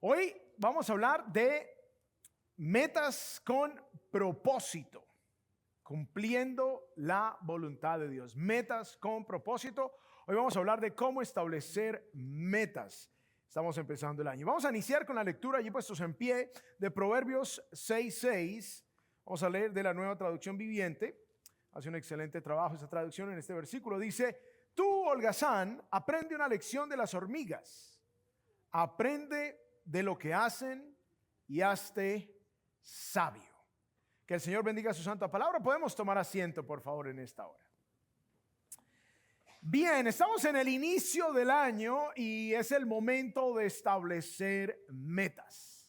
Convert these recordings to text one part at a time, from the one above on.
Hoy vamos a hablar de metas con propósito, cumpliendo la voluntad de Dios. Metas con propósito. Hoy vamos a hablar de cómo establecer metas. Estamos empezando el año. Vamos a iniciar con la lectura, allí puestos en pie, de Proverbios 6:6. Vamos a leer de la Nueva Traducción Viviente. Hace un excelente trabajo esta traducción en este versículo. Dice: tú, holgazán, aprende una lección de las hormigas. Aprende de lo que hacen y hazte sabio. Que el Señor bendiga su santa palabra. Podemos tomar asiento, por favor, en esta hora. Bien, estamos en el inicio del año y es el momento de establecer metas.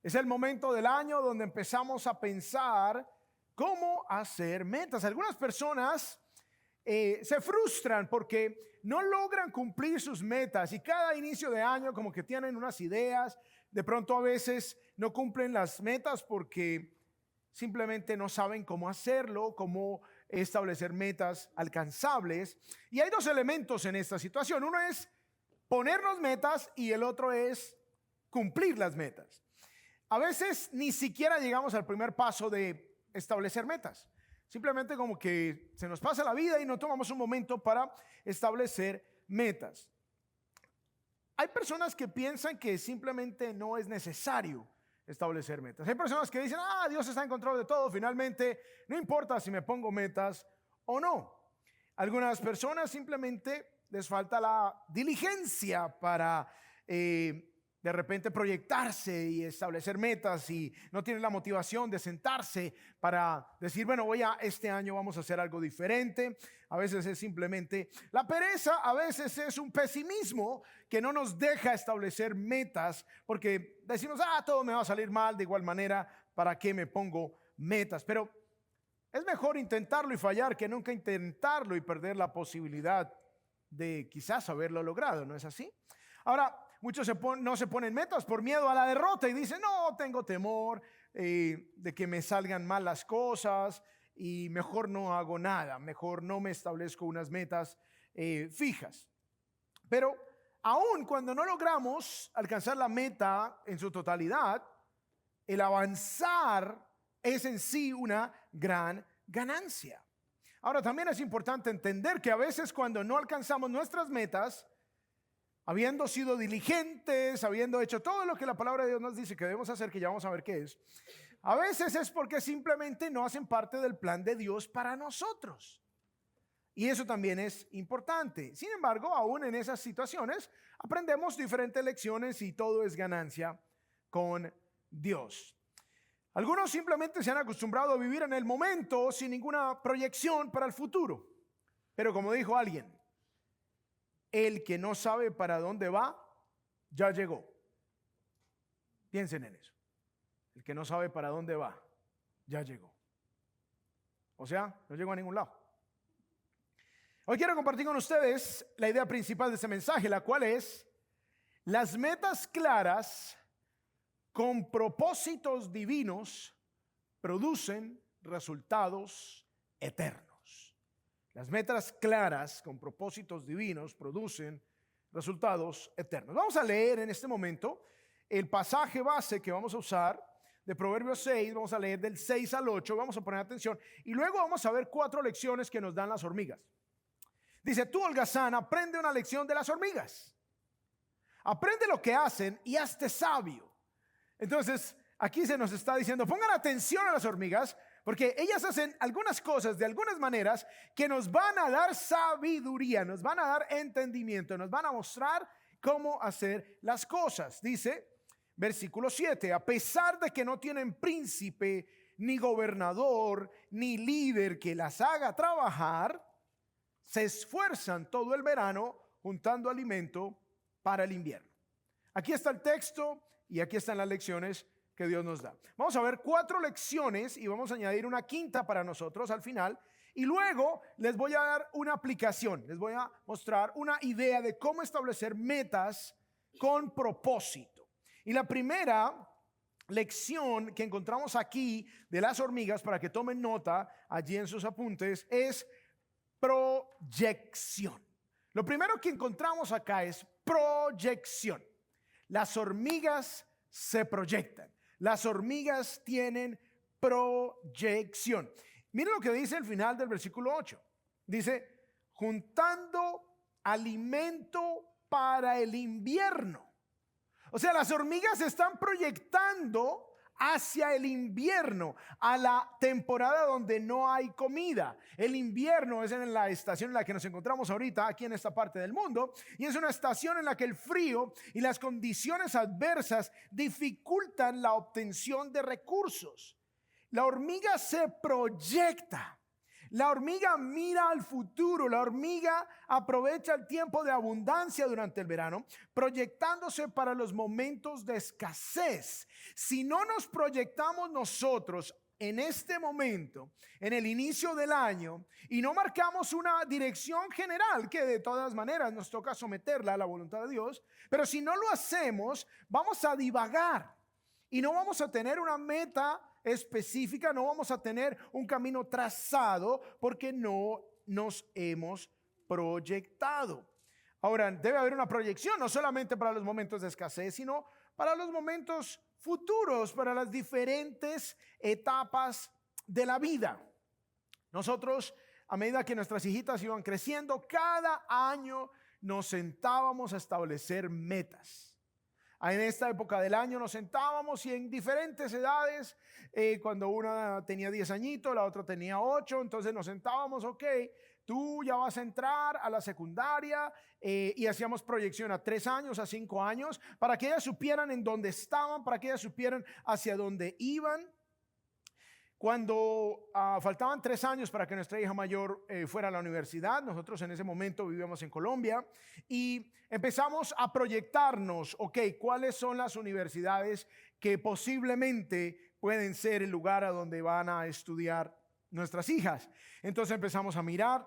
Es el momento del año donde empezamos a pensar cómo hacer metas. Algunas personas se frustran porque no logran cumplir sus metas y cada inicio de año como que tienen unas ideas. De pronto a veces no cumplen las metas porque simplemente no saben cómo hacerlo, cómo establecer metas alcanzables. Y hay dos elementos en esta situación. Uno es ponernos metas y el otro es cumplir las metas. A veces ni siquiera llegamos al primer paso de establecer metas. Simplemente como que se nos pasa la vida y no tomamos un momento para establecer metas. Hay personas que piensan que simplemente no es necesario establecer metas. Hay personas que dicen: Dios está en control de todo, finalmente no importa si me pongo metas o no. Algunas personas simplemente les falta la diligencia para de repente proyectarse y establecer metas y no tienen la motivación de sentarse para decir: bueno, este año vamos a hacer algo diferente. A veces es simplemente la pereza, a veces es un pesimismo que no nos deja establecer metas porque decimos: todo me va a salir mal de igual manera, ¿para qué me pongo metas? Pero es mejor intentarlo y fallar que nunca intentarlo y perder la posibilidad de quizás haberlo logrado, ¿no es así? Ahora, muchos no se ponen metas por miedo a la derrota y dicen: no, tengo temor de que me salgan mal las cosas y mejor no hago nada, mejor no me establezco unas metas fijas. Pero aun cuando no logramos alcanzar la meta en su totalidad, el avanzar es en sí una gran ganancia. Ahora, también es importante entender que a veces cuando no alcanzamos nuestras metas, habiendo sido diligentes, habiendo hecho todo lo que la palabra de Dios nos dice que debemos hacer, que ya vamos a ver qué es, a veces es porque simplemente no hacen parte del plan de Dios para nosotros. Y eso también es importante. Sin embargo, aún en esas situaciones, aprendemos diferentes lecciones y todo es ganancia con Dios. Algunos simplemente se han acostumbrado a vivir en el momento sin ninguna proyección para el futuro. Pero como dijo alguien: el que no sabe para dónde va, ya llegó. Piensen en eso. El que no sabe para dónde va, ya llegó. O sea, no llegó a ningún lado. Hoy quiero compartir con ustedes la idea principal de este mensaje, la cual es: las metas claras con propósitos divinos producen resultados eternos. Las metas claras con propósitos divinos producen resultados eternos. Vamos a leer en este momento el pasaje base que vamos a usar de Proverbios 6. Vamos a leer del 6 al 8. Vamos a poner atención y luego vamos a ver 4 lecciones que nos dan las hormigas. Dice: tú, holgazán, aprende una lección de las hormigas. Aprende lo que hacen y hazte sabio. Entonces, aquí se nos está diciendo: pongan atención a las hormigas, porque ellas hacen algunas cosas de algunas maneras que nos van a dar sabiduría, nos van a dar entendimiento, nos van a mostrar cómo hacer las cosas. Dice, versículo 7, a pesar de que no tienen príncipe, ni gobernador, ni líder que las haga trabajar, se esfuerzan todo el verano juntando alimento para el invierno. Aquí está el texto y aquí están las lecciones que Dios nos da. Vamos a ver 4 lecciones y vamos a añadir una quinta para nosotros al final. Y luego les voy a dar una aplicación, les voy a mostrar una idea de cómo establecer metas con propósito. Y la primera lección que encontramos aquí de las hormigas, para que tomen nota allí en sus apuntes, es proyección. Lo primero que encontramos acá es proyección. Las hormigas se proyectan. Las hormigas tienen proyección. Miren lo que dice el final del versículo 8. Dice, juntando alimento para el invierno. O sea, las hormigas se están proyectando hacia el invierno, a la temporada donde no hay comida. El invierno es en la estación en la que nos encontramos ahorita, aquí en esta parte del mundo, y es una estación en la que el frío y las condiciones adversas dificultan la obtención de recursos. La hormiga se proyecta. La hormiga mira al futuro, la hormiga aprovecha el tiempo de abundancia durante el verano, proyectándose para los momentos de escasez. Si no nos proyectamos nosotros en este momento, en el inicio del año, y no marcamos una dirección general, que de todas maneras nos toca someterla a la voluntad de Dios, pero si no lo hacemos, vamos a divagar y no vamos a tener una meta específica, no vamos a tener un camino trazado porque no nos hemos proyectado. Ahora, debe haber una proyección no solamente para los momentos de escasez, sino para los momentos futuros, para las diferentes etapas de la vida. Nosotros, a medida que nuestras hijitas iban creciendo, cada año nos sentábamos a establecer metas. En esta época del año nos sentábamos y en diferentes edades, cuando una tenía 10 añitos, la otra tenía 8, entonces nos sentábamos, ok, tú ya vas a entrar a la secundaria, y hacíamos proyección a 3 años, a 5 años, para que ellas supieran en dónde estaban, para que ellas supieran hacia dónde iban. Cuando faltaban 3 años para que nuestra hija mayor fuera a la universidad, nosotros en ese momento vivíamos en Colombia y empezamos a proyectarnos, ok, ¿cuáles son las universidades que posiblemente pueden ser el lugar a donde van a estudiar nuestras hijas? Entonces empezamos a mirar.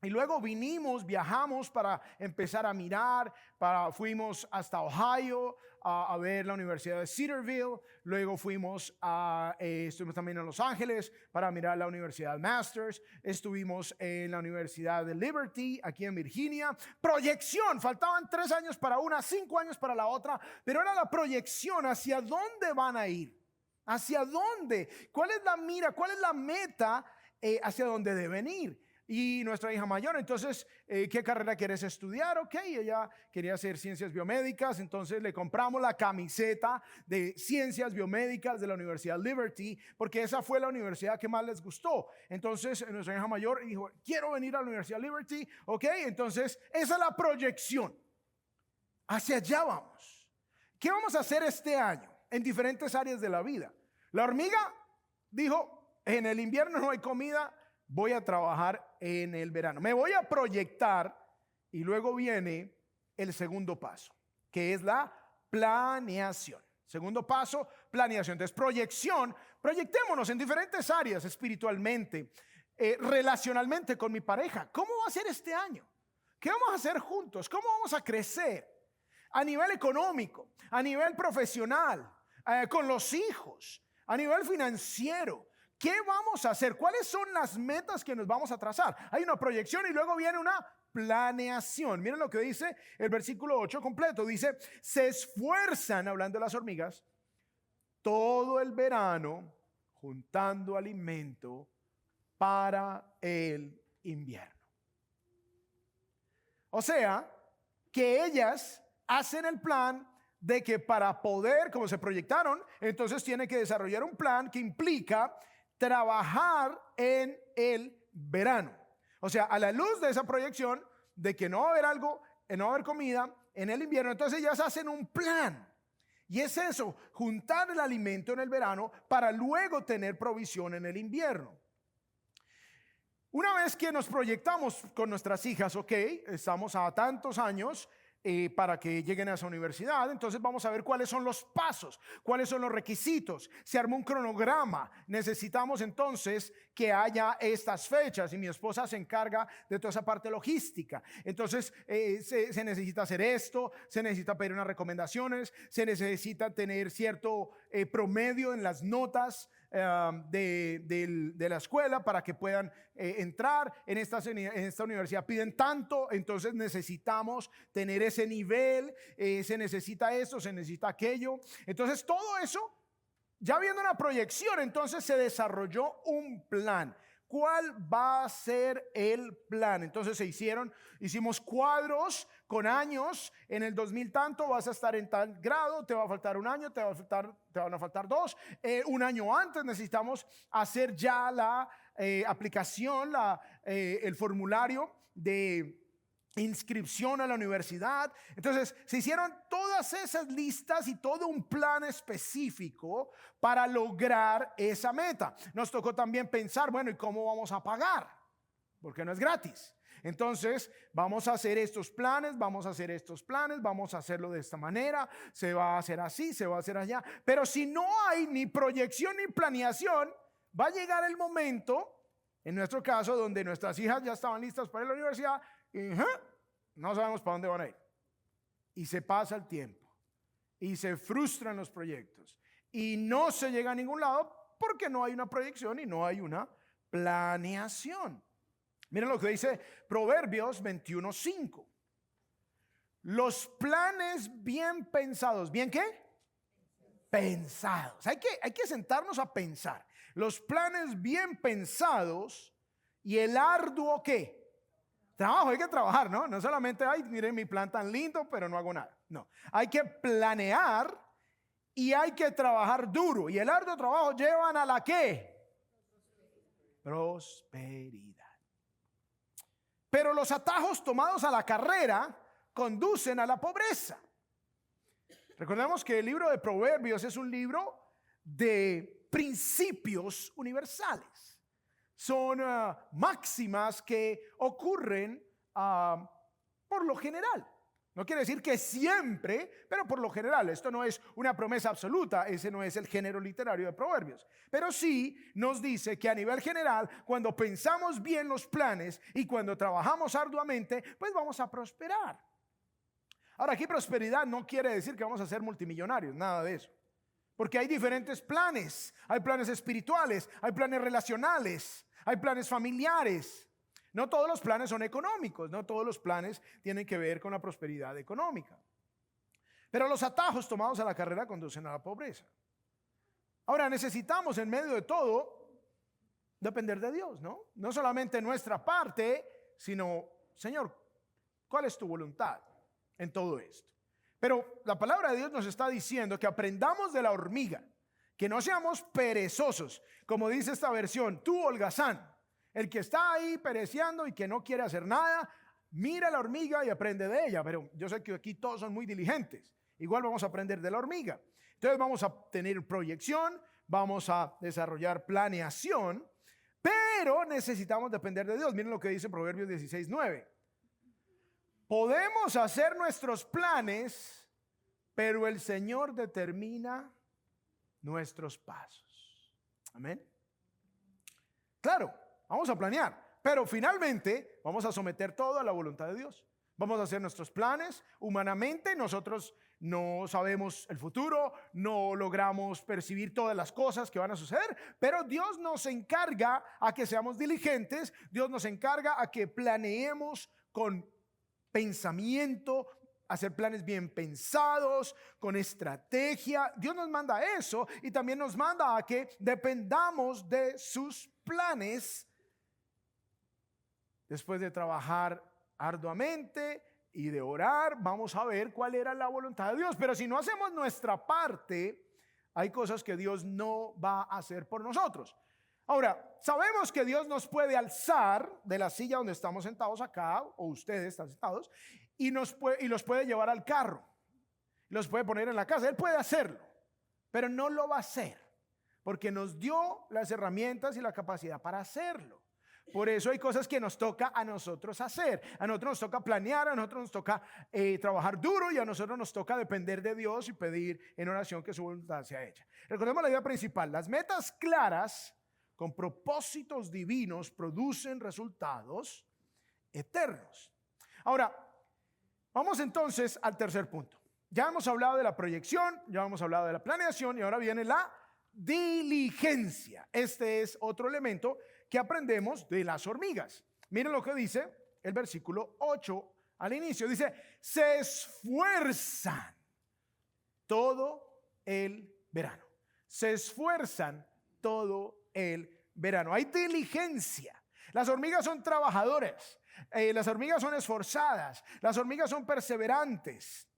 Y luego viajamos para empezar a mirar, fuimos hasta Ohio a ver la Universidad de Cedarville, luego estuvimos también en Los Ángeles para mirar la Universidad Masters, estuvimos en la Universidad de Liberty, aquí en Virginia. Proyección, faltaban 3 años para una, 5 años para la otra, pero era la proyección hacia dónde van a ir, hacia dónde, cuál es la mira, cuál es la meta, hacia dónde deben ir. Y nuestra hija mayor, entonces, ¿qué carrera quieres estudiar? Ok, ella quería hacer ciencias biomédicas, entonces le compramos la camiseta de ciencias biomédicas de la Universidad Liberty, porque esa fue la universidad que más les gustó. Entonces, nuestra hija mayor dijo, quiero venir a la Universidad Liberty, ok, entonces, esa es la proyección. Hacia allá vamos. ¿Qué vamos a hacer este año en diferentes áreas de la vida? La hormiga dijo, en el invierno no hay comida, voy a trabajar en el verano. Me voy a proyectar y luego viene el segundo paso, que es la planeación. Segundo paso, planeación. Entonces, proyección. Proyectémonos en diferentes áreas espiritualmente, relacionalmente con mi pareja. ¿Cómo va a ser este año? ¿Qué vamos a hacer juntos? ¿Cómo vamos a crecer? A nivel económico, a nivel profesional, con los hijos, a nivel financiero. ¿Qué vamos a hacer? ¿Cuáles son las metas que nos vamos a trazar? Hay una proyección y luego viene una planeación. Miren lo que dice el versículo 8 completo. Dice, se esfuerzan, hablando de las hormigas, todo el verano juntando alimento para el invierno. O sea, que ellas hacen el plan de que para poder, como se proyectaron, entonces tienen que desarrollar un plan que implica trabajar en el verano. O sea, a la luz de esa proyección de que no va a haber no va a haber comida en el invierno, entonces ellas hacen un plan. Y es eso, juntar el alimento en el verano para luego tener provisión en el invierno. Una vez que nos proyectamos con nuestras hijas, ok, estamos a tantos años para que lleguen a esa universidad, entonces vamos a ver cuáles son los pasos, cuáles son los requisitos. Se armó un cronograma, necesitamos entonces que haya estas fechas y mi esposa se encarga de toda esa parte logística. Entonces se necesita hacer esto, se necesita pedir unas recomendaciones, se necesita tener cierto promedio en las notas de la escuela para que puedan entrar en esta universidad. Piden tanto, entonces necesitamos tener ese nivel, se necesita esto, se necesita aquello. Entonces todo eso, ya viendo una proyección, entonces se desarrolló un plan. ¿Cuál va a ser el plan? Entonces hicimos cuadros con años. En el 2000 tanto vas a estar en tal grado, te va a faltar un año, te van a faltar dos. Un año antes necesitamos hacer ya la aplicación, el formulario de inscripción a la universidad. Entonces se hicieron todas esas listas y todo un plan específico para lograr esa meta. Nos tocó también pensar, bueno, ¿y cómo vamos a pagar? Porque no es gratis. Entonces vamos a hacer estos planes, vamos a hacer estos planes, vamos a hacerlo de esta manera, se va a hacer así, se va a hacer allá. Pero si no hay ni proyección ni planeación, va a llegar el momento, en nuestro caso, donde nuestras hijas ya estaban listas para ir a la universidad y no sabemos para dónde van a ir. Y se pasa el tiempo y se frustran los proyectos y no se llega a ningún lado porque no hay una proyección y no hay una planeación. Miren lo que dice Proverbios 21:5. Los planes bien pensados. ¿Bien qué? Pensados. Hay que sentarnos a pensar. Los planes bien pensados y el arduo ¿qué? Trabajo. Hay que trabajar, ¿no? No solamente, ay, miren mi plan tan lindo, pero no hago nada. No, hay que planear y hay que trabajar duro. Y el arduo trabajo llevan a la ¿qué? Prosperidad. Pero los atajos tomados a la carrera conducen a la pobreza. Recordemos que el libro de Proverbios es un libro de principios universales. Son máximas que ocurren por lo general. No quiere decir que siempre, pero por lo general. Esto no es una promesa absoluta, ese no es el género literario de Proverbios. Pero sí nos dice que a nivel general, cuando pensamos bien los planes y cuando trabajamos arduamente, pues vamos a prosperar. Ahora, aquí prosperidad no quiere decir que vamos a ser multimillonarios, nada de eso. Porque hay diferentes planes, hay planes espirituales, hay planes relacionales, hay planes familiares. No todos los planes son económicos, no todos los planes tienen que ver con la prosperidad económica. Pero los atajos tomados a la carrera conducen a la pobreza. Ahora necesitamos en medio de todo depender de Dios, ¿no? No solamente nuestra parte, sino, Señor, ¿cuál es tu voluntad en todo esto? Pero la palabra de Dios nos está diciendo que aprendamos de la hormiga, que no seamos perezosos, como dice esta versión, tú holgazán. El que está ahí pereciendo y que no quiere hacer nada, mira la hormiga y aprende de ella. Pero yo sé que aquí todos son muy diligentes. Igual vamos a aprender de la hormiga. Entonces vamos a tener proyección, vamos a desarrollar planeación, pero necesitamos depender de Dios. Miren lo que dice Proverbios 16:9. Podemos hacer nuestros planes, pero el Señor determina nuestros pasos. Amén. Claro. Vamos a planear, pero finalmente vamos a someter todo a la voluntad de Dios. Vamos a hacer nuestros planes. Humanamente nosotros no sabemos el futuro, no logramos percibir todas las cosas que van a suceder, pero Dios nos encarga a que seamos diligentes, Dios nos encarga a que planeemos con pensamiento, hacer planes bien pensados, con estrategia. Dios nos manda eso y también nos manda a que dependamos de sus planes. Después de trabajar arduamente y de orar, vamos a ver cuál era la voluntad de Dios. Pero si no hacemos nuestra parte, hay cosas que Dios no va a hacer por nosotros. Ahora, sabemos que Dios nos puede alzar de la silla donde estamos sentados acá, o ustedes están sentados, y los puede llevar al carro. Los puede poner en la casa. Él puede hacerlo, pero no lo va a hacer, porque nos dio las herramientas y la capacidad para hacerlo. Por eso hay cosas que nos toca a nosotros hacer. A nosotros nos toca planear, a nosotros nos toca trabajar duro y a nosotros nos toca depender de Dios y pedir en oración que su voluntad sea hecha. Recordemos la idea principal. Las metas claras con propósitos divinos producen resultados eternos. Ahora, vamos entonces al tercer punto. Ya hemos hablado de la proyección, ya hemos hablado de la planeación y ahora viene la diligencia. Este es otro elemento que aprendemos de las hormigas. Miren lo que dice el versículo 8 al inicio. Dice, se esfuerzan todo el verano. Se esfuerzan todo el verano. Hay diligencia. Las hormigas son trabajadoras. Las hormigas son esforzadas. Las hormigas son perseverantes.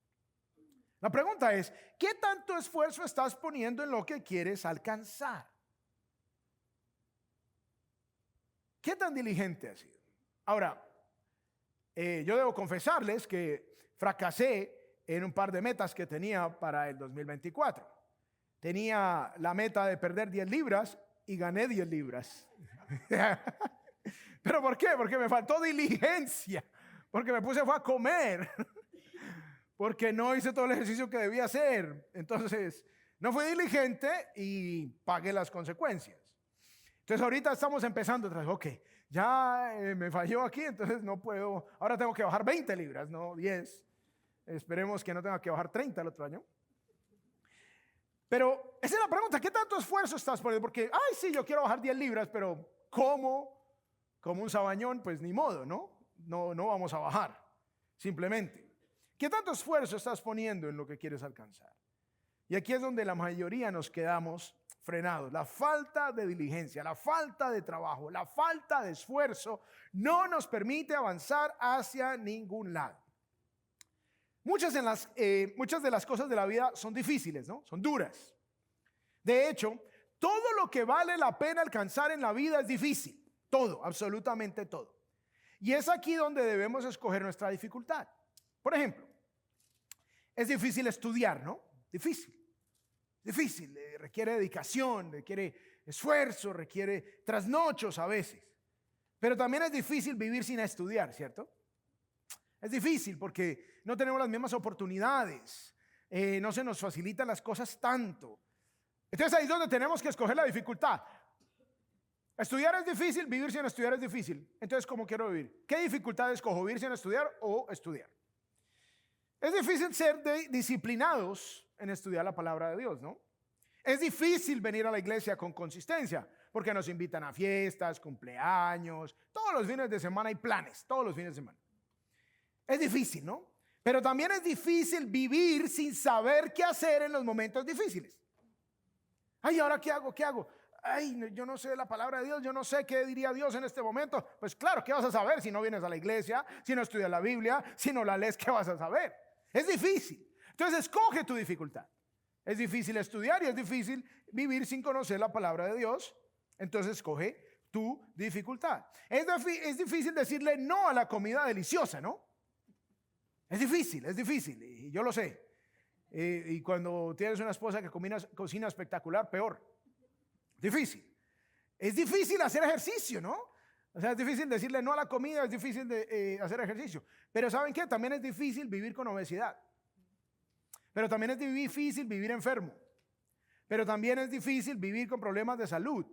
La pregunta es, ¿qué tanto esfuerzo estás poniendo en lo que quieres alcanzar? ¿Qué tan diligente has sido? Ahora, yo debo confesarles que fracasé en un par de metas que tenía para el 2024. Tenía la meta de perder 10 libras y gané 10 libras. ¿Pero por qué? Porque me faltó diligencia, porque me puse fue a comer, porque no hice todo el ejercicio que debía hacer. Entonces, no fui diligente y pagué las consecuencias. Entonces, ahorita estamos empezando otra vez. Ok, ya me falló aquí, entonces no puedo. Ahora tengo que bajar 20 libras, no 10. Esperemos que no tenga que bajar 30 el otro año. Pero esa es la pregunta, ¿qué tanto esfuerzo estás poniendo? Porque, ay, sí, yo quiero bajar 10 libras, pero ¿cómo? Como un sabañón, pues ni modo, ¿no? No vamos a bajar, simplemente. ¿Qué tanto esfuerzo estás poniendo en lo que quieres alcanzar? Y aquí es donde la mayoría nos quedamos frenados. La falta de diligencia, la falta de trabajo, la falta de esfuerzo no nos permite avanzar hacia ningún lado. Muchas de las cosas de la vida son difíciles, ¿no? Son duras. De hecho, todo lo que vale la pena alcanzar en la vida es difícil. Todo, absolutamente todo. Y es aquí donde debemos escoger nuestra dificultad. Por ejemplo, es difícil estudiar, ¿no? Difícil, requiere dedicación, requiere esfuerzo, requiere trasnochos a veces. Pero también es difícil vivir sin estudiar, ¿cierto? Es difícil porque no tenemos las mismas oportunidades, no se nos facilitan las cosas tanto. Entonces ahí es donde tenemos que escoger la dificultad. Estudiar es difícil, vivir sin estudiar es difícil. Entonces, ¿cómo quiero vivir? ¿Qué dificultad escojo? ¿Vivir sin estudiar o estudiar? Es difícil ser disciplinados en estudiar la palabra de Dios, ¿no? Es difícil venir a la iglesia con consistencia porque nos invitan a fiestas, cumpleaños, todos los fines de semana hay planes, todos los fines de semana. Es difícil, ¿no? Pero también es difícil vivir sin saber qué hacer en los momentos difíciles. Ay, ¿ahora qué hago? ¿Qué hago? Ay, yo no sé la palabra de Dios, yo no sé qué diría Dios en este momento. Pues claro, ¿qué vas a saber si no vienes a la iglesia, si no estudias la Biblia, si no la lees? ¿Qué vas a saber? Es difícil. Entonces escoge tu dificultad. Es difícil estudiar y es difícil vivir sin conocer la palabra de Dios. Entonces escoge tu dificultad. Es difícil decirle no a la comida deliciosa, ¿no? Es difícil y yo lo sé. Y cuando tienes una esposa que cocina espectacular, peor. Difícil. Es difícil hacer ejercicio, ¿no? O sea, es difícil decirle no a la comida, es difícil hacer ejercicio. Pero ¿saben qué? También es difícil vivir con obesidad. Pero también es difícil vivir enfermo. Pero también es difícil vivir con problemas de salud.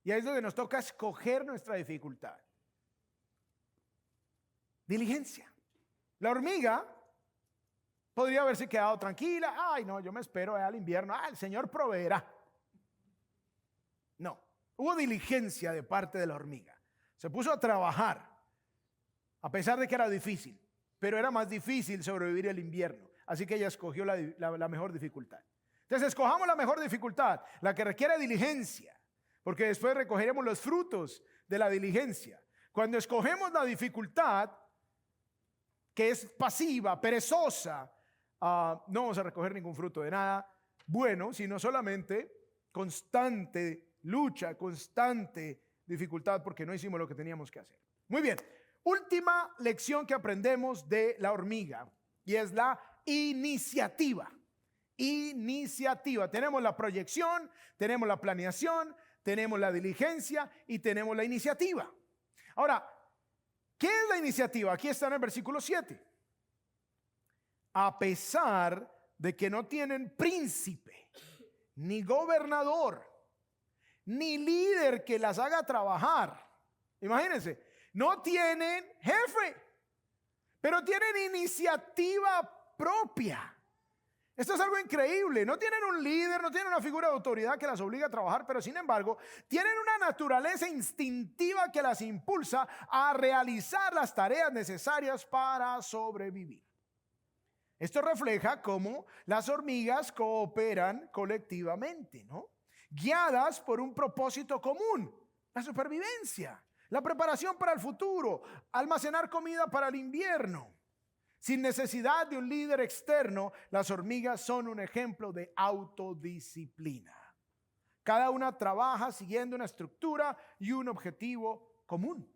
Y ahí es donde nos toca escoger nuestra dificultad. Diligencia. La hormiga podría haberse quedado tranquila. Ay, no, yo me espero al invierno. El Señor proveerá. No, hubo diligencia de parte de la hormiga. Se puso a trabajar, a pesar de que era difícil, pero era más difícil sobrevivir el invierno. Así que ella escogió la mejor dificultad. Entonces, escojamos la mejor dificultad, la que requiere diligencia, porque después recogeremos los frutos de la diligencia. Cuando escogemos la dificultad, que es pasiva, perezosa, no vamos a recoger ningún fruto de nada bueno, sino solamente constante lucha, constante dificultad porque no hicimos lo que teníamos que hacer. Muy bien, última lección que aprendemos de la hormiga y es la iniciativa. Iniciativa. Tenemos la proyección, tenemos la planeación, tenemos la diligencia y tenemos la iniciativa. Ahora, ¿qué es la iniciativa? Aquí está en el versículo 7. A pesar de que no tienen príncipe, ni gobernador, ni líder que las haga trabajar. Imagínense, no tienen jefe, pero tienen iniciativa propia. Esto es algo increíble. No tienen un líder, no tienen una figura de autoridad que las obliga a trabajar, pero sin embargo tienen una naturaleza instintiva que las impulsa a realizar las tareas necesarias para sobrevivir. Esto refleja cómo las hormigas cooperan colectivamente, ¿no? Guiadas por un propósito común: la supervivencia, la preparación para el futuro, almacenar comida para el invierno. Sin necesidad de un líder externo, las hormigas son un ejemplo de autodisciplina. Cada una trabaja siguiendo una estructura y un objetivo común.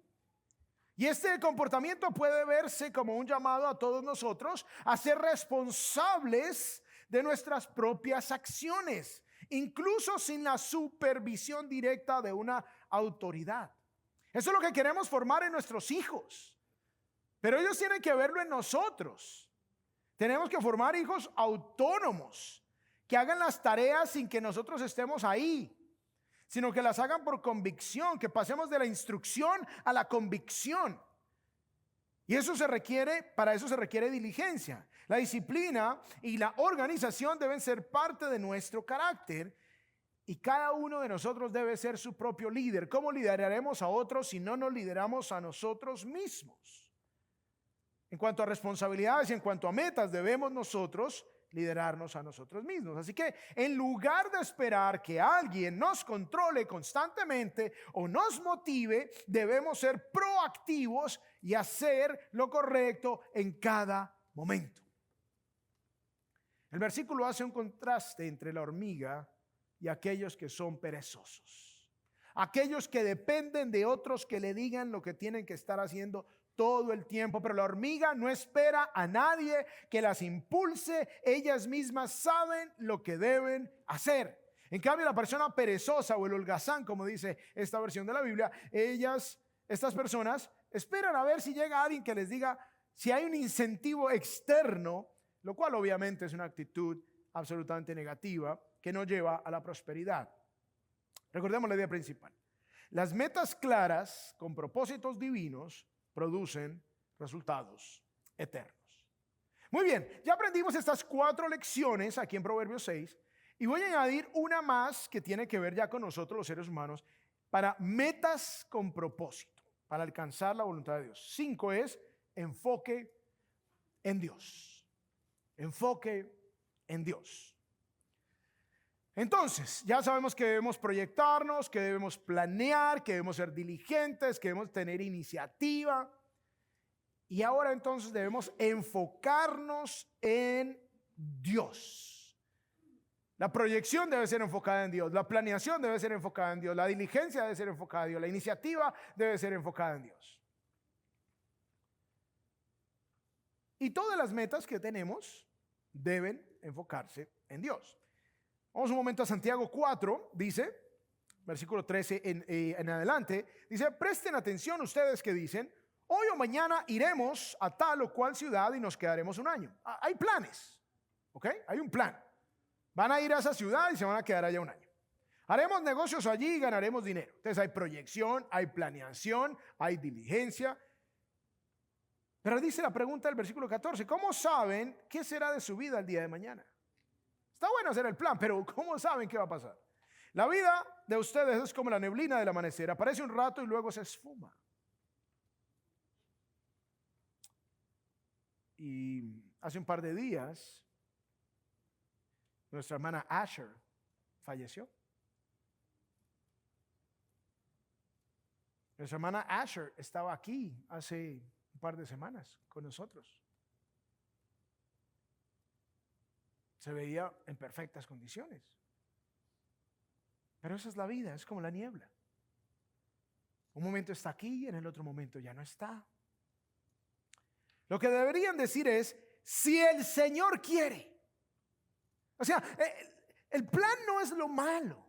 Y este comportamiento puede verse como un llamado a todos nosotros a ser responsables de nuestras propias acciones, incluso sin la supervisión directa de una autoridad. Eso es lo que queremos formar en nuestros hijos. Pero ellos tienen que verlo en nosotros. Tenemos que formar hijos autónomos, que hagan las tareas sin que nosotros estemos ahí, sino que las hagan por convicción, que pasemos de la instrucción a la convicción. Y para eso se requiere diligencia. La disciplina y la organización deben ser parte de nuestro carácter, y cada uno de nosotros debe ser su propio líder. ¿Cómo lideraremos a otros si no nos lideramos a nosotros mismos? En cuanto a responsabilidades y en cuanto a metas, debemos nosotros liderarnos a nosotros mismos. Así que en lugar de esperar que alguien nos controle constantemente o nos motive, debemos ser proactivos y hacer lo correcto en cada momento. El versículo hace un contraste entre la hormiga y aquellos que son perezosos, aquellos que dependen de otros que le digan lo que tienen que estar haciendo todo el tiempo. Pero la hormiga no espera a nadie que las impulse, ellas mismas saben lo que deben hacer. En cambio, la persona perezosa o el holgazán, como dice esta versión de la Biblia, estas personas esperan a ver si llega alguien que les diga si hay un incentivo externo, lo cual obviamente es una actitud absolutamente negativa que no lleva a la prosperidad. Recordemos la idea principal: las metas claras con propósitos divinos producen resultados eternos. Muy bien, ya aprendimos estas 4 lecciones aquí en Proverbios 6, y voy a añadir una más que tiene que ver ya con nosotros los seres humanos, para metas con propósito, para alcanzar la voluntad de Dios. 5 es enfoque en Dios. Enfoque en Dios. Entonces, ya sabemos que debemos proyectarnos, que debemos planear, que debemos ser diligentes, que debemos tener iniciativa. Y ahora entonces debemos enfocarnos en Dios. La proyección debe ser enfocada en Dios, la planeación debe ser enfocada en Dios, la diligencia debe ser enfocada en Dios, la iniciativa debe ser enfocada en Dios. Y todas las metas que tenemos deben enfocarse en Dios. Vamos un momento a Santiago 4, dice, versículo 13 en adelante, dice: presten atención ustedes que dicen, hoy o mañana iremos a tal o cual ciudad y nos quedaremos un año. Hay planes, ¿ok? Hay un plan. Van a ir a esa ciudad y se van a quedar allá un año. Haremos negocios allí y ganaremos dinero. Entonces hay proyección, hay planeación, hay diligencia. Pero dice la pregunta del versículo 14, ¿cómo saben qué será de su vida el día de mañana? Está bueno hacer el plan, pero ¿cómo saben qué va a pasar? La vida de ustedes es como la neblina del amanecer. Aparece un rato y luego se esfuma. Y hace un par de días, nuestra hermana Asher falleció. Nuestra hermana Asher estaba aquí hace un par de semanas con nosotros. Se veía en perfectas condiciones. Pero esa es la vida, es como la niebla. Un momento está aquí y en el otro momento ya no está. Lo que deberían decir es, si el Señor quiere. O sea, el plan no es lo malo.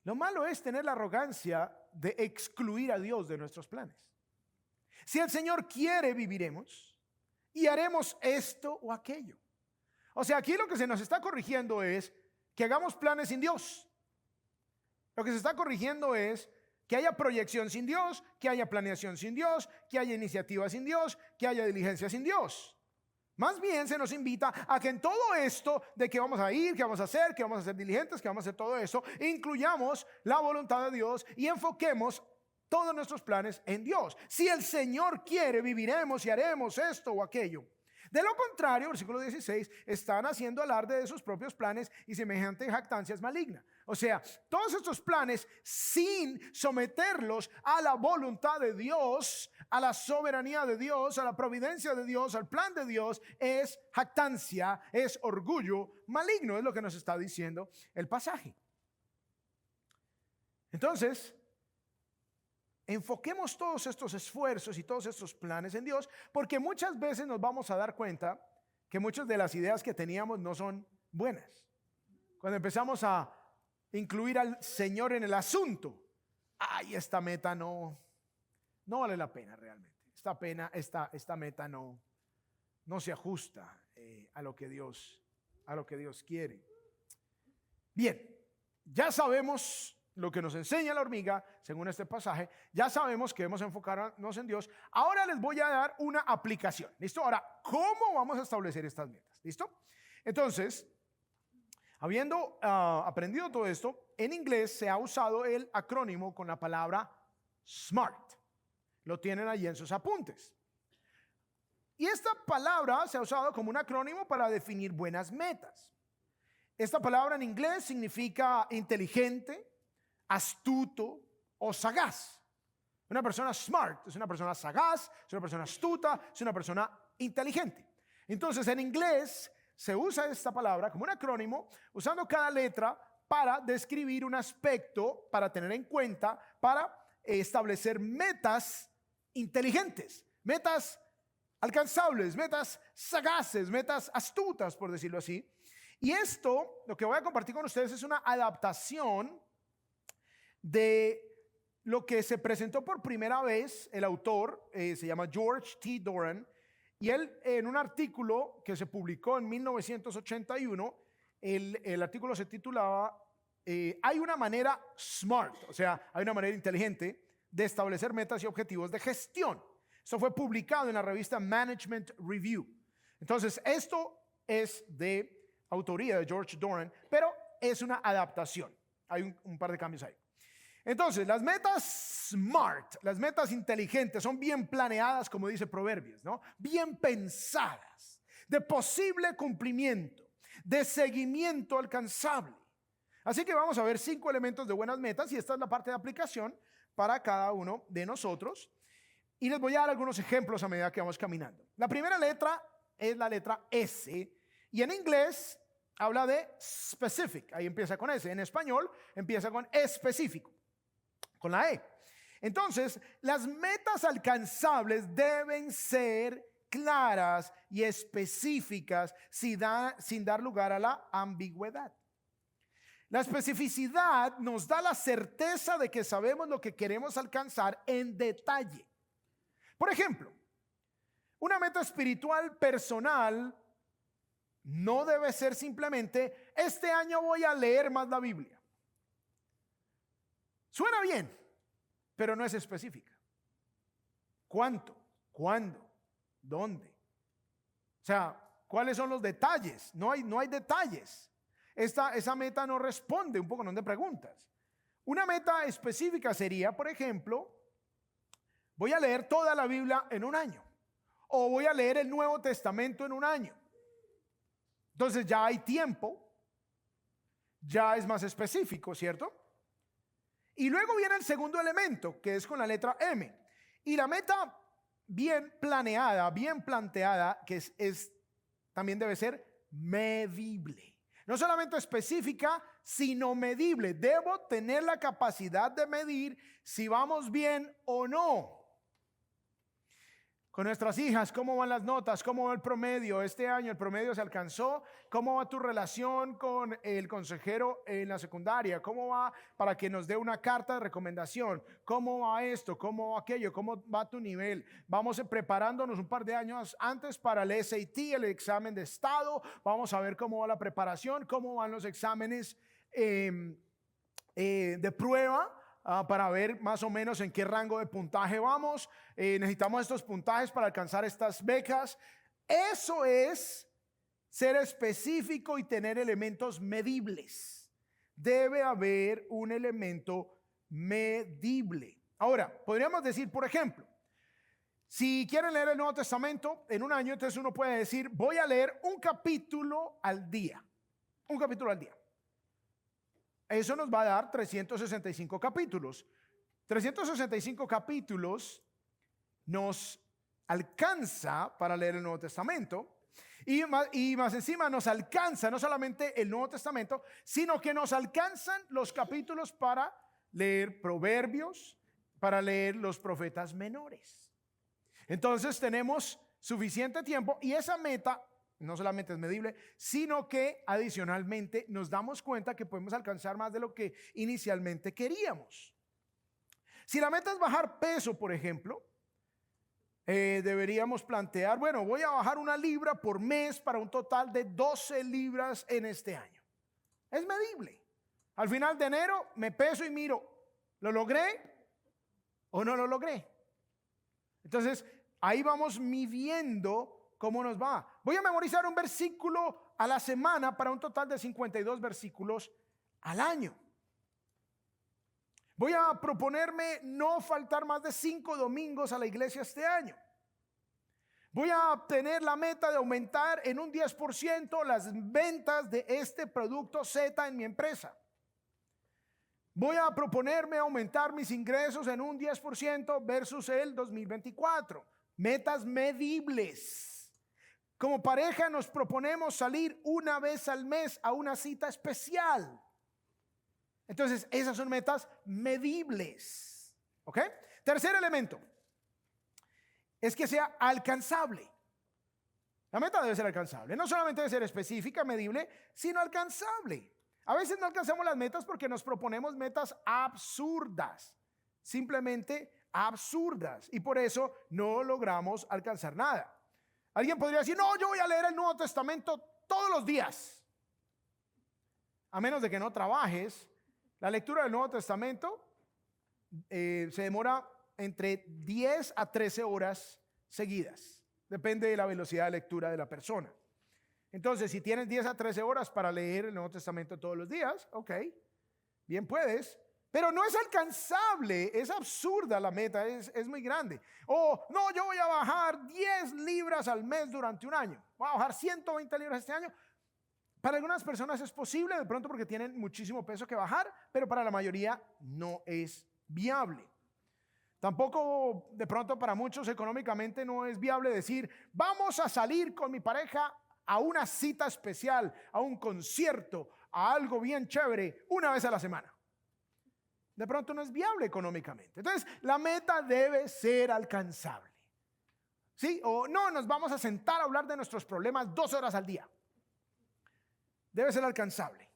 Lo malo es tener la arrogancia de excluir a Dios de nuestros planes. Si el Señor quiere, viviremos y haremos esto o aquello. O sea, aquí lo que se nos está corrigiendo es que hagamos planes sin Dios. Lo que se está corrigiendo es que haya proyección sin Dios, que haya planeación sin Dios, que haya iniciativa sin Dios, que haya diligencia sin Dios. Más bien se nos invita a que en todo esto de que vamos a ir, que vamos a ser diligentes, que vamos a hacer todo eso, incluyamos la voluntad de Dios y enfoquemos todos nuestros planes en Dios. Si el Señor quiere, viviremos y haremos esto o aquello. De lo contrario, versículo 16, están haciendo alarde de sus propios planes y semejante jactancia es maligna. O sea, todos estos planes sin someterlos a la voluntad de Dios, a la soberanía de Dios, a la providencia de Dios, al plan de Dios, es jactancia, es orgullo maligno, es lo que nos está diciendo el pasaje. Entonces, enfoquemos todos estos esfuerzos y todos estos planes en Dios, porque muchas veces nos vamos a dar cuenta que muchas de las ideas que teníamos no son buenas. Cuando empezamos a incluir al Señor en el asunto, ay, esta meta no vale la pena realmente. Esta meta no se ajusta a lo que Dios quiere. Bien, ya sabemos lo que nos enseña la hormiga, según este pasaje, ya sabemos que debemos enfocarnos en Dios. Ahora les voy a dar una aplicación. ¿Listo? Ahora, ¿cómo vamos a establecer estas metas? ¿Listo? Entonces, habiendo aprendido todo esto, en inglés se ha usado el acrónimo con la palabra SMART. Lo tienen allí en sus apuntes. Y esta palabra se ha usado como un acrónimo para definir buenas metas. Esta palabra en inglés significa inteligente, astuto o sagaz. Una persona smart es una persona sagaz, es una persona astuta, es una persona inteligente. Entonces, en inglés se usa esta palabra como un acrónimo, usando cada letra para describir un aspecto, para tener en cuenta, para establecer metas inteligentes, metas alcanzables, metas sagaces, metas astutas, por decirlo así. Y esto, lo que voy a compartir con ustedes, es una adaptación de lo que se presentó por primera vez. El autor se llama George T. Doran, y él, en un artículo que se publicó en 1981, el artículo se titulaba hay una manera smart, o sea, hay una manera inteligente de establecer metas y objetivos de gestión. Esto fue publicado en la revista Management Review. Entonces, esto es de autoría de George Doran, pero es una adaptación. Hay un par de cambios ahí. Entonces, las metas SMART, las metas inteligentes, son bien planeadas, como dice Proverbios, ¿no? Bien pensadas, de posible cumplimiento, de seguimiento alcanzable. Así que vamos a ver 5 elementos de buenas metas, y esta es la parte de aplicación para cada uno de nosotros. Y les voy a dar algunos ejemplos a medida que vamos caminando. La primera letra es la letra S, y en inglés habla de specific, ahí empieza con S. En español empieza con específico, con la E. Entonces, las metas alcanzables deben ser claras y específicas sin dar lugar a la ambigüedad. La especificidad nos da la certeza de que sabemos lo que queremos alcanzar en detalle. Por ejemplo, una meta espiritual personal no debe ser simplemente: este año voy a leer más la Biblia. Suena bien, pero no es específica. ¿Cuánto? ¿Cuándo? ¿Dónde? O sea, ¿cuáles son los detalles? No hay detalles. Esa meta no responde un poco, no te preguntas. Una meta específica sería, por ejemplo, voy a leer toda la Biblia en un año, o voy a leer el Nuevo Testamento en un año. Entonces ya hay tiempo, ya es más específico, ¿cierto? Y luego viene el segundo elemento, que es con la letra M. Y la meta bien planeada, bien planteada, que también debe ser medible. No solamente específica, sino medible. Debo tener la capacidad de medir si vamos bien o no. Con nuestras hijas, ¿cómo van las notas? ¿Cómo va el promedio? Este año el promedio se alcanzó. ¿Cómo va tu relación con el consejero en la secundaria? ¿Cómo va para que nos dé una carta de recomendación? ¿Cómo va esto? ¿Cómo va aquello? ¿Cómo va tu nivel? Vamos preparándonos un par de años antes para el SAT, el examen de estado. Vamos a ver cómo va la preparación, cómo van los exámenes de prueba. Para ver más o menos en qué rango de puntaje vamos. Necesitamos estos puntajes para alcanzar estas becas. Eso es ser específico y tener elementos medibles. Debe haber un elemento medible. Ahora, podríamos decir, por ejemplo, si quieren leer el Nuevo Testamento en un año, entonces uno puede decir, voy a leer un capítulo al día. Un capítulo al día. Eso nos va a dar 365 capítulos. 365 capítulos nos alcanza para leer el Nuevo Testamento. Y más encima nos alcanza no solamente el Nuevo Testamento, sino que nos alcanzan los capítulos para leer Proverbios, para leer los profetas menores. Entonces tenemos suficiente tiempo y esa meta no solamente es medible, sino que adicionalmente nos damos cuenta que podemos alcanzar más de lo que inicialmente queríamos. Si la meta es bajar peso, por ejemplo, deberíamos plantear, bueno, voy a bajar 1 libra por mes para un total de 12 libras en este año. Es medible. Al final de enero me peso y miro, ¿lo logré o no lo logré? Entonces, ahí vamos midiendo cómo nos va. Voy a memorizar un versículo a la semana para un total de 52 versículos al año. Voy a proponerme no faltar más de 5 domingos a la iglesia este año. Voy a tener la meta de aumentar en un 10% las ventas de este producto Z en mi empresa. Voy a proponerme aumentar mis ingresos en un 10% versus el 2024. Metas medibles. Como pareja nos proponemos salir 1 vez al mes a una cita especial. Entonces, esas son metas medibles. ¿Ok? Tercer elemento es que sea alcanzable. La meta debe ser alcanzable. No solamente debe ser específica, medible, sino alcanzable. A veces no alcanzamos las metas porque nos proponemos metas absurdas, simplemente absurdas, y por eso no logramos alcanzar nada. Alguien podría decir, no, yo voy a leer el Nuevo Testamento todos los días. A menos de que no trabajes, la lectura del Nuevo Testamento se demora entre 10 a 13 horas seguidas. Depende de la velocidad de lectura de la persona. Entonces, si tienes 10 a 13 horas para leer el Nuevo Testamento todos los días, ok, bien puedes, pero no es alcanzable, es absurda la meta, es muy grande. O, no, yo voy a bajar 10 libras al mes durante un año, voy a bajar 120 libras este año. Para algunas personas es posible, de pronto porque tienen muchísimo peso que bajar, pero para la mayoría no es viable. Tampoco de pronto para muchos económicamente no es viable decir, vamos a salir con mi pareja a una cita especial, a un concierto, a algo bien chévere, 1 vez a la semana. De pronto no es viable económicamente. Entonces, la meta debe ser alcanzable. ¿Sí? O no, nos vamos a sentar a hablar de nuestros problemas 2 horas al día. Debe ser alcanzable.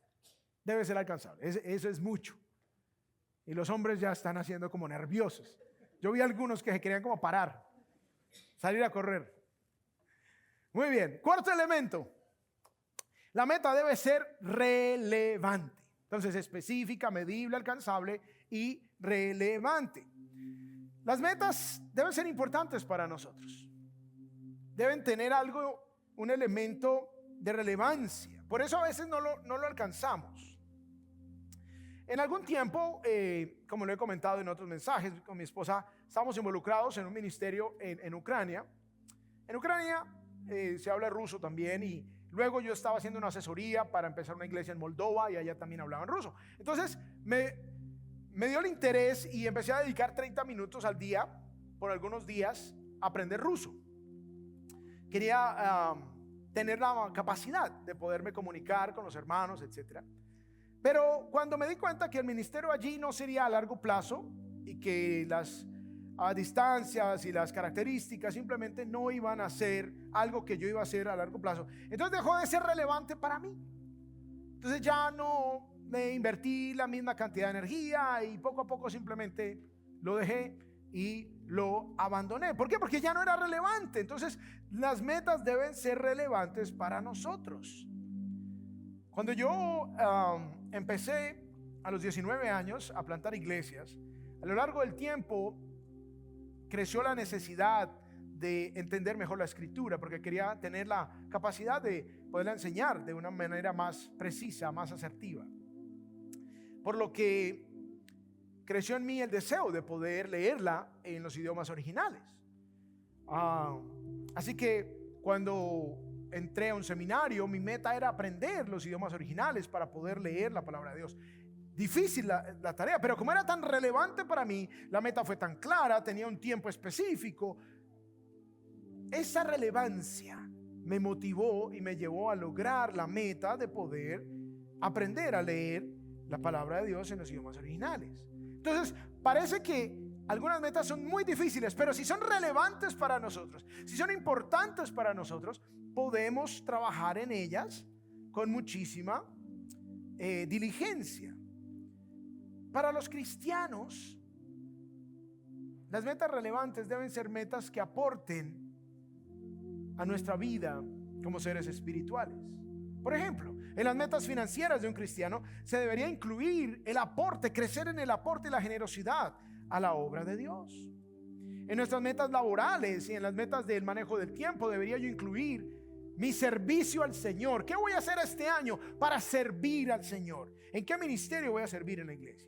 Debe ser alcanzable. Eso es mucho. Y los hombres ya están haciendo como nerviosos. Yo vi algunos que se querían como parar, salir a correr. Muy bien. Cuarto elemento. La meta debe ser relevante. Entonces, específica, medible, alcanzable y relevante. Las metas deben ser importantes para nosotros. Deben tener algo, un elemento de relevancia. Por eso a veces no lo alcanzamos. En algún tiempo, como lo he comentado en otros mensajes, con mi esposa estamos involucrados en un ministerio en Ucrania. En Ucrania se habla ruso también, y luego yo estaba haciendo una asesoría para empezar una iglesia en Moldova y allá también hablaban ruso. Entonces me dio el interés y empecé a dedicar 30 minutos al día por algunos días a aprender ruso. Quería tener la capacidad de poderme comunicar con los hermanos, etcétera. Pero cuando me di cuenta que el ministerio allí no sería a largo plazo y que las distancias y las características simplemente no iban a ser algo que yo iba a hacer a largo plazo, entonces dejó de ser relevante para mí. Entonces ya no me invertí la misma cantidad de energía y poco a poco simplemente lo dejé y lo abandoné. ¿Por qué? Porque ya no era relevante. Entonces las metas deben ser relevantes para nosotros. Cuando yo empecé a los 19 años a plantar iglesias, a lo largo del tiempo creció la necesidad de entender mejor la escritura, porque quería tener la capacidad de poderla enseñar de una manera más precisa, más asertiva. Por lo que creció en mí el deseo de poder leerla en los idiomas originales. Así que cuando entré a un seminario, mi meta era aprender los idiomas originales para poder leer la palabra de Dios. Difícil la tarea, pero como era tan relevante para mí, la meta fue tan clara, tenía un tiempo específico. Esa relevancia me motivó y me llevó a lograr la meta de poder aprender a leer la palabra de Dios en los idiomas originales. Entonces, parece que algunas metas son muy difíciles, pero si son relevantes para nosotros, si son importantes para nosotros, podemos trabajar en ellas con muchísima diligencia. Para los cristianos, las metas relevantes deben ser metas que aporten a nuestra vida como seres espirituales. Por ejemplo, en las metas financieras de un cristiano se debería incluir el aporte, crecer en el aporte y la generosidad a la obra de Dios. En nuestras metas laborales y en las metas del manejo del tiempo debería yo incluir mi servicio al Señor. ¿Qué voy a hacer este año para servir al Señor? ¿En qué ministerio voy a servir en la iglesia?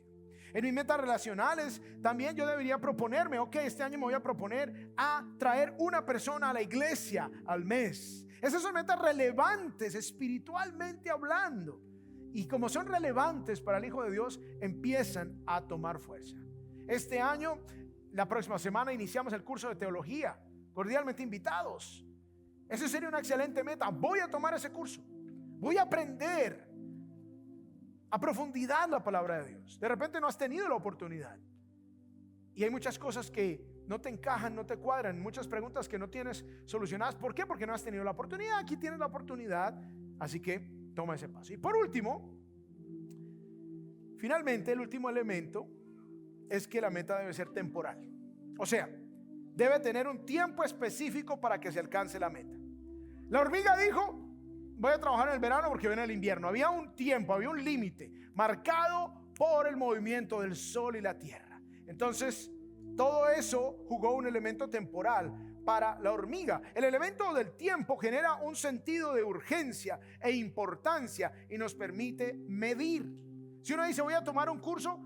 En mis metas relacionales también yo debería proponerme, este año me voy a proponer a traer una persona a la iglesia al mes. Esas son metas relevantes espiritualmente hablando. Y como son relevantes para el Hijo de Dios, empiezan a tomar fuerza. Este año, la próxima semana, iniciamos el curso de teología. Cordialmente invitados. Esa sería una excelente meta. Voy a tomar ese curso. Voy a aprender a profundidad la palabra de Dios. De repente no has tenido la oportunidad. Y hay muchas cosas que no te encajan, no te cuadran. Muchas preguntas que no tienes solucionadas. ¿Por qué? Porque no has tenido la oportunidad. Aquí tienes la oportunidad. Así que toma ese paso. Y por último, finalmente, el último elemento es que la meta debe ser temporal. O sea, debe tener un tiempo específico para que se alcance la meta. La hormiga dijo: voy a trabajar en el verano porque viene el invierno. Había un tiempo, había un límite marcado por el movimiento del sol y la tierra. Entonces, todo eso jugó un elemento temporal para la hormiga. El elemento del tiempo genera un sentido de urgencia e importancia y nos permite medir. Si uno dice: voy a tomar un curso,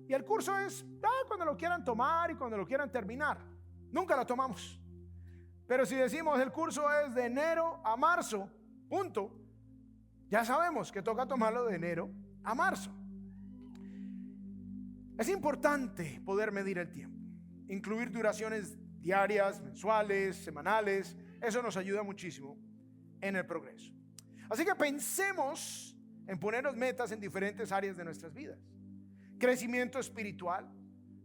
y el curso es cuando lo quieran tomar y cuando lo quieran terminar, nunca lo tomamos. Pero si decimos el curso es de enero a marzo, punto, ya sabemos que toca tomarlo de enero a marzo. Es importante poder medir el tiempo, incluir duraciones diarias, mensuales, semanales. Eso nos ayuda muchísimo en el progreso. Así que pensemos en ponernos metas en diferentes áreas de nuestras vidas: crecimiento espiritual,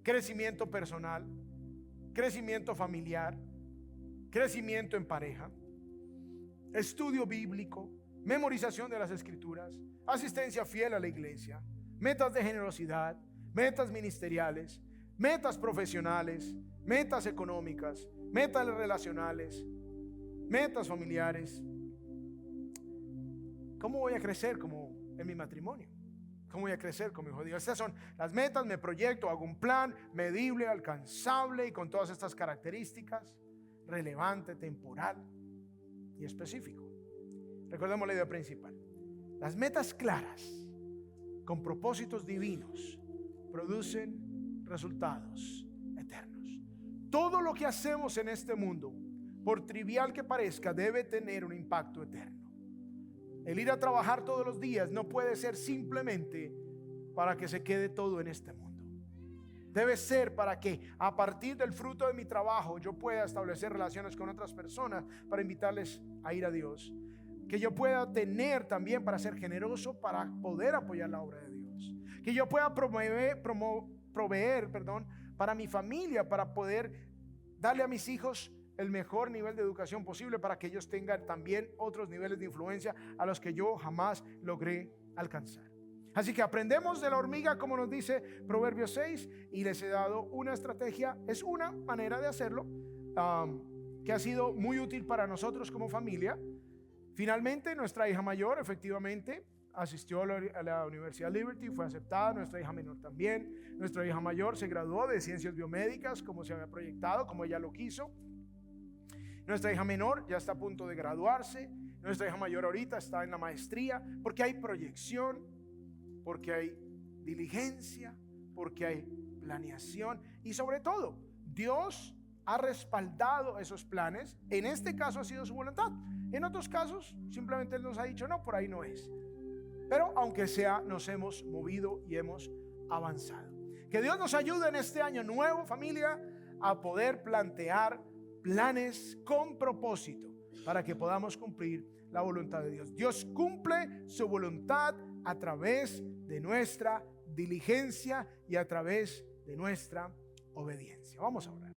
crecimiento personal, crecimiento familiar, crecimiento en pareja, estudio bíblico, memorización de las escrituras, asistencia fiel a la iglesia, metas de generosidad, metas ministeriales, metas profesionales, metas económicas, metas relacionales, metas familiares. ¿Cómo voy a crecer como en mi matrimonio? ¿Cómo voy a crecer como hijo de Dios? Estas son las metas, me proyecto, hago un plan medible, alcanzable y con todas estas características: relevante, temporal y específico. Recordemos la idea principal: las metas claras con propósitos divinos producen resultados eternos. Todo lo que hacemos en este mundo, por trivial que parezca, debe tener un impacto eterno. El ir a trabajar todos los días no puede ser simplemente para que se quede todo en este mundo. Debe ser para que a partir del fruto de mi trabajo yo pueda establecer relaciones con otras personas para invitarles a ir a Dios. Que yo pueda tener también para ser generoso, para poder apoyar la obra de Dios. Que yo pueda proveer para mi familia, para poder darle a mis hijos el mejor nivel de educación posible, para que ellos tengan también otros niveles de influencia a los que yo jamás logré alcanzar. Así que aprendemos de la hormiga, como nos dice Proverbios 6, y les he dado una estrategia. Es una manera de hacerlo que ha sido muy útil para nosotros como familia. Finalmente, nuestra hija mayor efectivamente asistió a la Universidad Liberty, fue aceptada. Nuestra hija menor también. Nuestra hija mayor se graduó de ciencias biomédicas como se había proyectado, como ella lo quiso. Nuestra hija menor ya está a punto de graduarse. Nuestra hija mayor ahorita está en la maestría, porque hay proyección, porque hay diligencia, porque hay planeación y sobre todo Dios ha respaldado esos planes. En este caso ha sido su voluntad. En otros casos simplemente Él nos ha dicho no, por ahí no es. Pero aunque sea, nos hemos movido y hemos avanzado. Que Dios nos ayude en este año nuevo, familia, a poder plantear planes con propósito para que podamos cumplir la voluntad de Dios. Dios cumple su voluntad a través de nuestra diligencia y a través de nuestra obediencia. Vamos a orar.